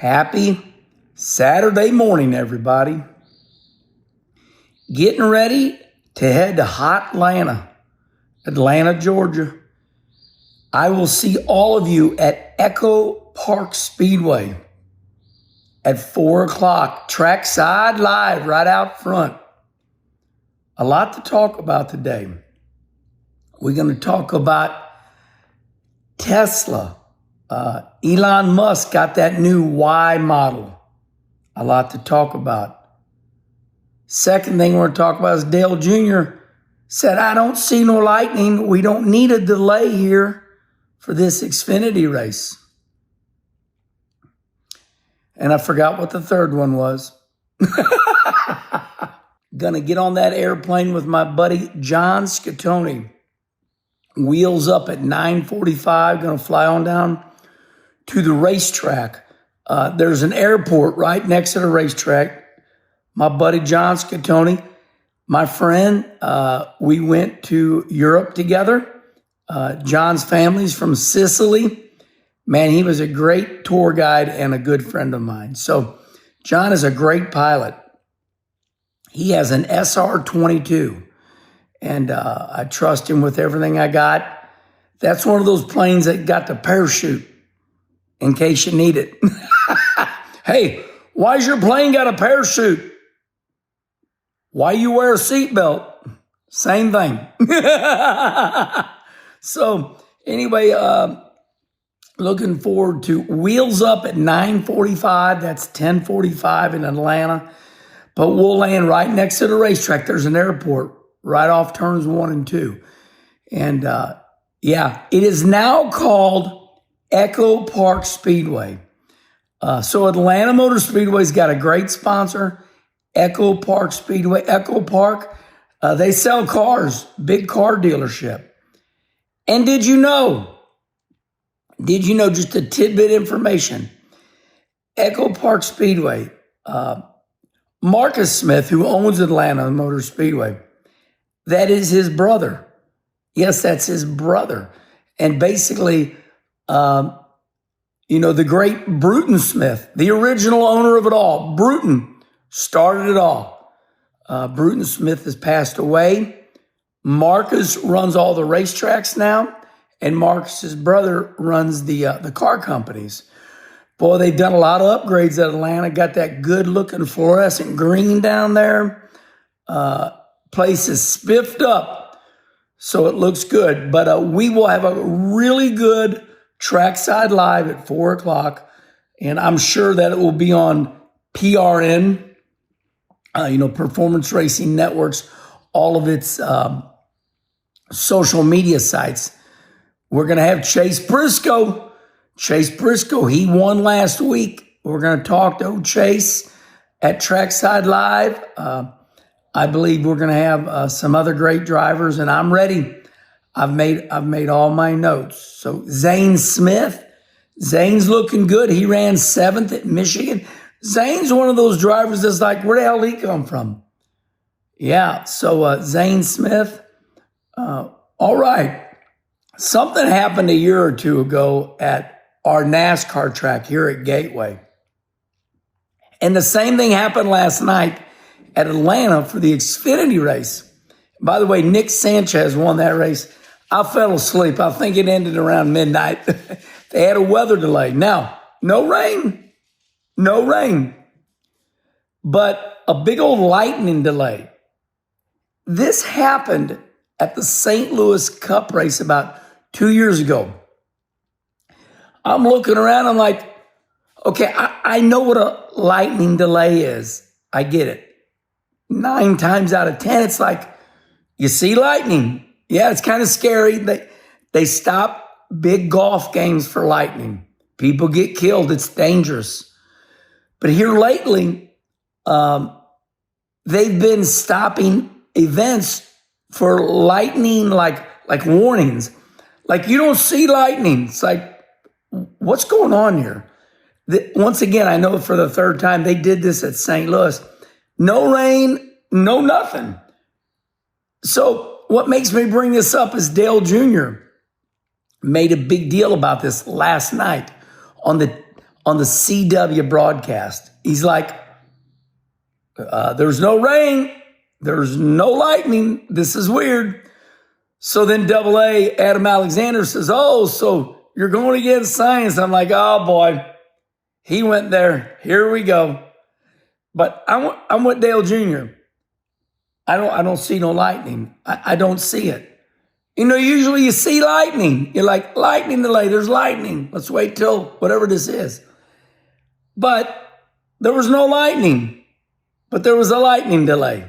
Happy Saturday morning, everybody. Getting ready to head to hot Atlanta, Georgia. I will see all of you at Echo Park Speedway at 4 o'clock, trackside live right out front. A lot to talk about today. We're going to talk about Tesla. Elon Musk got that new Y model. A lot to talk about. Second thing we're going to talk about is Dale Jr. said, I don't see no lightning. We don't need a delay here for this Xfinity race. And I forgot what the third one was. Gonna get on that airplane with my buddy John Scatoni. Wheels up at 9:45. Gonna fly on down to the racetrack. There's an airport right next to the racetrack. My buddy John Scatoni, my friend, we went to Europe together. John's family's from Sicily. Man, he was a great tour guide and a good friend of mine. So John is a great pilot. He has an SR-22, and I trust him with everything I got. That's one of those planes that got the parachute in case you need it. Hey, why's your plane got a parachute? Why you wear a seatbelt? Same thing. So anyway, looking forward to Wheels Up at 9:45. That's 10:45 in Atlanta. But we'll land right next to the racetrack. There's an airport right off turns 1 and 2. And it is now called Echo Park Speedway. So Atlanta Motor Speedway's got a great sponsor, Echo Park Speedway. Echo Park, they sell cars, big car dealership. And did you know, just a tidbit information, Echo Park Speedway, Marcus Smith, who owns Atlanta Motor Speedway, that is his brother. Yes, that's his brother. And basically, the great Bruton Smith, the original owner of it all, Bruton started it all. Bruton Smith has passed away. Marcus runs all the racetracks now, and Marcus's brother runs the car companies. Boy, they've done a lot of upgrades at Atlanta. Got that good-looking fluorescent green down there. Place is spiffed up, so it looks good. But we will have a really good trackside live at 4 o'clock, and I'm sure that it will be on PRN, Performance Racing Networks, all of its social media sites. We're going to have Chase Briscoe. He won last week. We're going to talk to Chase at Trackside Live. I believe we're going to have some other great drivers, and I'm ready. I've made all my notes. So Zane Smith, Zane's looking good. He ran 7th at Michigan. Zane's one of those drivers that's like, where the hell did he come from? Yeah, so Zane Smith. All right. Something happened a year or two ago at our NASCAR track here at Gateway. And the same thing happened last night at Atlanta for the Xfinity race. By the way, Nick Sanchez won that race. I fell asleep. I think it ended around midnight. They had a weather delay. Now, no rain, but a big old lightning delay. This happened at the St. Louis Cup race about 2 years ago. I'm looking around, I'm like, okay, I know what a lightning delay is. I get it. 9 times out of 10, it's like, you see lightning. Yeah, it's kind of scary. They stop big golf games for lightning. People get killed. It's dangerous. But here lately, they've been stopping events for lightning, like warnings. Like, you don't see lightning. It's like, what's going on here? Once again, I know for the third time, they did this at St. Louis. No rain, no nothing. So what makes me bring this up is Dale Jr. made a big deal about this last night on the on the CW broadcast. He's like, there's no rain. There's no lightning. This is weird. So then Double A, Adam Alexander says, oh, so you're going against science. I'm like, oh boy, he went there. Here we go. But I'm with Dale Jr. I don't see no lightning. I don't see it. You know, usually you see lightning. You're like, lightning delay, there's lightning. Let's wait till whatever this is. But there was no lightning, but there was a lightning delay.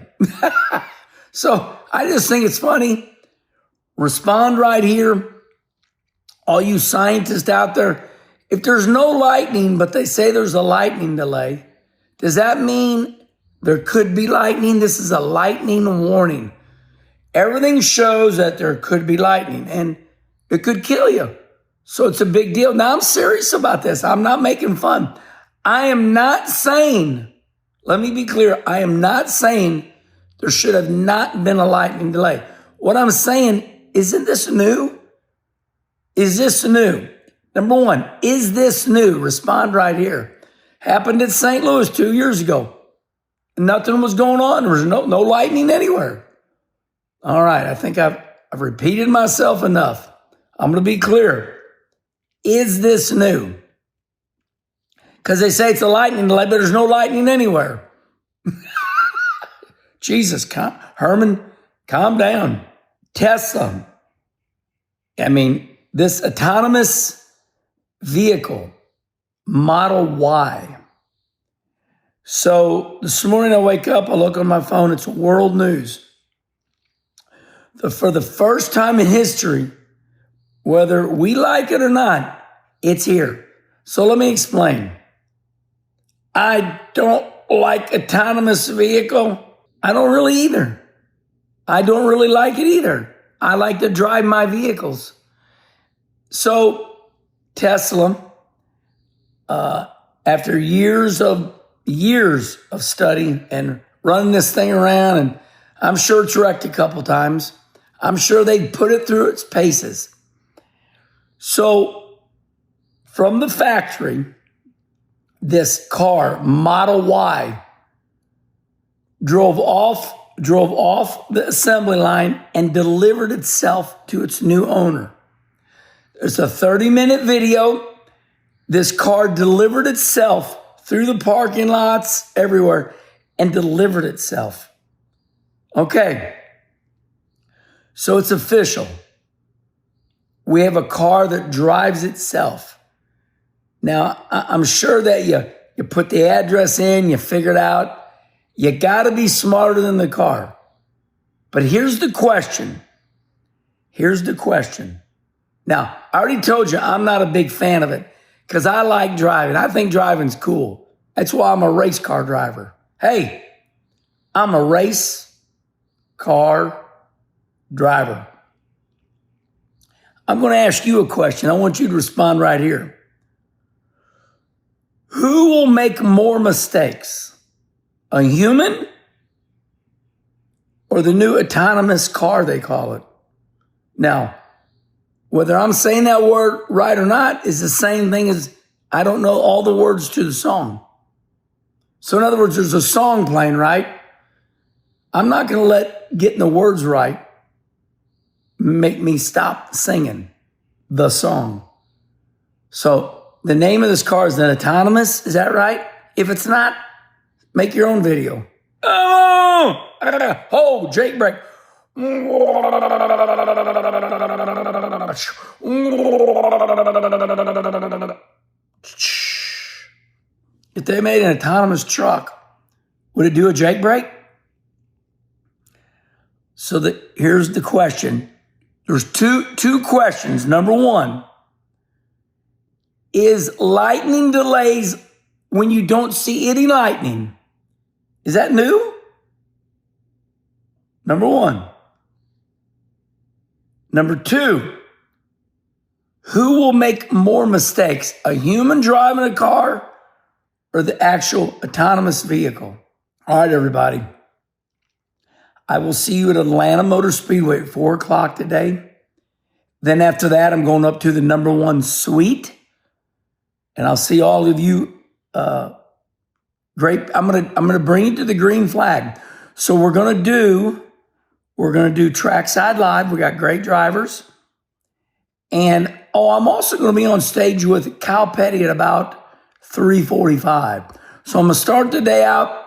So I just think it's funny. Respond right here. All you scientists out there, if there's no lightning, but they say there's a lightning delay, does that mean there could be lightning? This is a lightning warning. Everything shows that there could be lightning and it could kill you. So it's a big deal. Now I'm serious about this. I'm not making fun. I am not saying, let me be clear, I am not saying there should have not been a lightning delay. What I'm saying, isn't this new? Is this new? Number one, is this new? Respond right here. Happened at St. Louis 2 years ago. Nothing was going on. There was no lightning anywhere. All right, I think I've repeated myself enough. I'm going to be clear. Is this new? Because they say it's a lightning delay, but there's no lightning anywhere. Jesus, Herman, calm down. Tesla. I mean, this autonomous vehicle, Model Y. So this morning I wake up, I look on my phone, it's world news. For the first time in history, whether we like it or not, it's here. So let me explain. I don't like autonomous vehicle. I don't really either. I don't really like it either. I like to drive my vehicles. So Tesla, after years of study and running this thing around, and I'm sure it's wrecked a couple times. I'm sure they put it through its paces. So from the factory, this car, Model Y, drove off the assembly line and delivered itself to its new owner. There's a 30-minute video. This car delivered itself through the parking lots everywhere and delivered itself. Okay. So it's official. We have a car that drives itself. Now, I'm sure that you put the address in, you figure it out. You got to be smarter than the car. But here's the question. Now, I already told you I'm not a big fan of it because I like driving. I think driving's cool. That's why I'm a race car driver. Hey, I'm a race car driver. I'm going to ask you a question. I want you to respond right here. Who will make more mistakes? A human or the new autonomous car, they call it? Now, whether I'm saying that word right or not is the same thing as I don't know all the words to the song. So in other words, there's a song playing, right? I'm not going to let getting the words right make me stop singing the song. So the name of this car is an autonomous. Is that right? If it's not, make your own video. Oh, Jake break. If they made an autonomous truck, would it do a Jake brake? So here's the question. There's two questions. Number one, is lightning delays when you don't see any lightning? Is that new? Number one. Number two, who will make more mistakes? A human driving a car or the actual autonomous vehicle? All right, everybody. I will see you at Atlanta Motor Speedway at 4 o'clock today. Then after that, I'm going up to the number 1 suite And I'll see all of you. Great. I'm gonna bring you to the green flag. So we're gonna do trackside live. We got great drivers. And I'm also gonna be on stage with Kyle Petty at about 3:45. So I'm gonna start the day out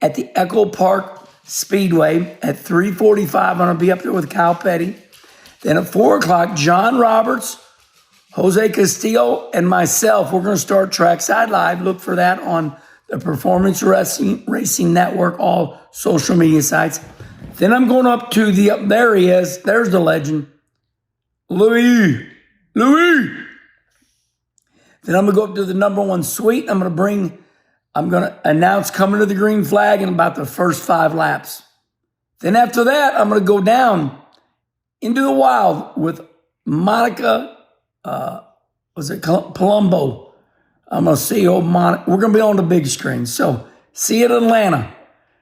at the Echo Park Speedway at 3:45. I'm gonna be up there with Kyle Petty. Then at 4 o'clock, John Roberts, Jose Castillo, and myself, we're gonna start trackside live. Look for that on the Performance Racing Network, all social media sites. Then I'm going up to there he is. There's the legend. Louis. Then I'm going to go up to the number one suite. I'm going to announce coming to the green flag in about the first 5 laps. Then after that, I'm going to go down into the wild with Monica, Palumbo. I'm going to see old Monica. We're going to be on the big screen. So see you at Atlanta.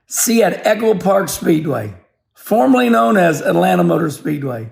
See you at Echo Park Speedway, formerly known as Atlanta Motor Speedway.